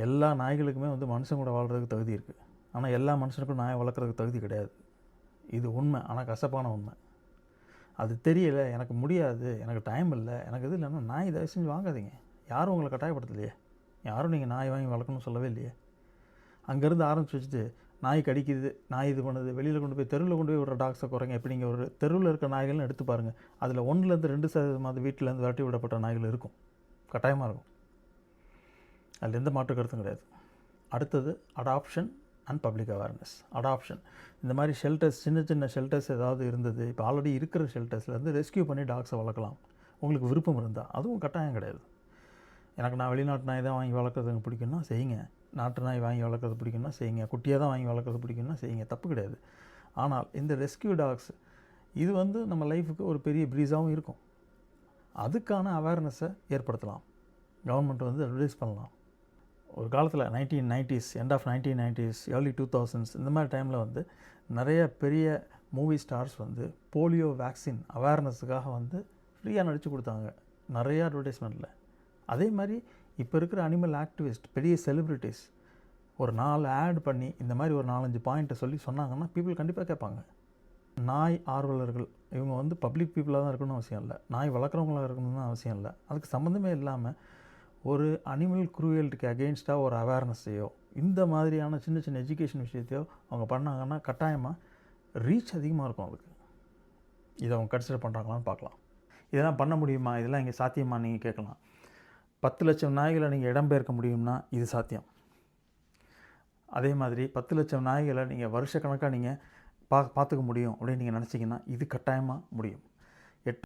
எல்லா நாய்களுக்குமே வந்து மனுஷன் கூட வாழ்கிறதுக்கு தகுதி இருக்குது. ஆனால் எல்லா மனுஷனுக்கும் நாயை வளர்க்குறதுக்கு தகுதி கிடையாது. இது உண்மை. ஆனால் கசப்பான உண்மை. அது தெரியலை, எனக்கு முடியாது, எனக்கு டைம் இல்லை, எனக்கு இது இல்லைன்னா நாய் தயவு செஞ்சு வாங்காதீங்க. யாரும் உங்களை கட்டாயப்படுத்தலையே. யாரும் நீங்கள் நாய் வாங்கி வளர்க்கணும்னு சொல்லவே இல்லையே. அங்கேருந்து ஆரம்பிச்சு வச்சுட்டு நாய் கடிக்குது, நாய் இது பண்ணுது, வெளியில் கொண்டு போய் தெருவில் கொண்டு போய் விடுற டாக்ஸை குறைங்க. இப்போ நீங்கள் ஒரு தெருவில் இருக்க நாய்கள்னு எடுத்து பாருங்கள், அதில் 1-2% வீட்டிலேருந்து விரட்டி விடப்பட்ட நாய்கள் இருக்கும், கட்டாயமாக இருக்கும். அதில் எந்த மாற்று கருத்தும் கிடையாது. அடுத்தது adoption and public awareness. Adoption, இந்த மாதிரி ஷெல்டர்ஸ், சின்ன சின்ன ஷெல்டர்ஸ் ஏதாவது இருந்தது, இப்போ ஆல்ரெடி இருக்கிற ஷெல்டர்ஸ்லேருந்து ரெஸ்கியூ பண்ணி டாக்ஸை வளர்க்கலாம் உங்களுக்கு விருப்பம் இருந்தால். அதுவும் கட்டாயம் கிடையாது. நான் வெளிநாட்டு நாய் தான் வாங்கி வளர்க்குறது எனக்கு பிடிக்குன்னா செய்யுங்க, நாட்டு நாய் வாங்கி வளர்க்குறது பிடிக்குன்னா செய்யுங்க, குட்டியாக தான் வாங்கி வளர்க்குறது பிடிக்குன்னா செய்யுங்க, தப்பு கிடையாது. ஆனால் இந்த ரெஸ்கியூ டாக்ஸ் இது வந்து நம்ம லைஃபுக்கு ஒரு பெரிய ப்ரீஸாகவும் இருக்கும். அதுக்கான அவேர்னஸை ஏற்படுத்தலாம். கவர்மெண்ட் வந்து அட்வைஸ் பண்ணலாம். ஒரு காலத்தில் 1990s, end of 1990s, early 2000s இந்த மாதிரி டைமில் வந்து நிறைய பெரிய மூவி ஸ்டார்ஸ் வந்து போலியோ வேக்சின் அவேர்னஸுக்காக வந்து ஃப்ரீயாக நடித்து கொடுத்தாங்க நிறையா அட்வர்டைஸ்மெண்ட்டில். அதே மாதிரி இப்போ இருக்கிற அனிமல் ஆக்டிவிஸ்ட் பெரிய செலிப்ரிட்டிஸ் ஒரு 4 ஆட் பண்ணி இந்த மாதிரி ஒரு 4-5 பாயிண்ட்டை சொல்லி சொன்னாங்கன்னா பீப்புள் கண்டிப்பாக கேட்பாங்க. நாய் ஆர்வலர்கள் இவங்க வந்து பப்ளிக் பீப்புளாக தான் இருக்கணும்னு அவசியம் இல்லை, நாய் வளர்க்குறவங்களாக இருக்கணும்னு அவசியம் இல்லை. அதுக்கு சம்மந்தமே இல்லாமல் ஒரு அனிமல் க்ரூயல்ட்டிக்கு அகெயின்ஸ்டாக ஒரு அவேர்னஸையோ இந்த மாதிரியான சின்ன சின்ன எஜுகேஷன் விஷயத்தையோ அவங்க பண்ணாங்கன்னா கட்டாயமாக ரீச் அதிகமாக இருக்கும். அதுக்கு இதை அவங்க கன்சிடர் பண்ணுறாங்களான்னு பார்க்கலாம். இதெல்லாம் பண்ண முடியுமா, இதெல்லாம் இங்கே சாத்தியமா நீங்கள் கேட்கலாம். 10 லட்சம் நாய்களை நீங்கள் இடம்பெயர்க்க முடியும்னா இது சாத்தியம். அதே மாதிரி 10 லட்சம் நாய்களை நீங்கள் வருஷக்கணக்காக நீங்கள் பார்த்துக்க முடியும் அப்படின்னு நீங்கள் நினச்சிங்கன்னா இது கட்டாயமாக முடியும்.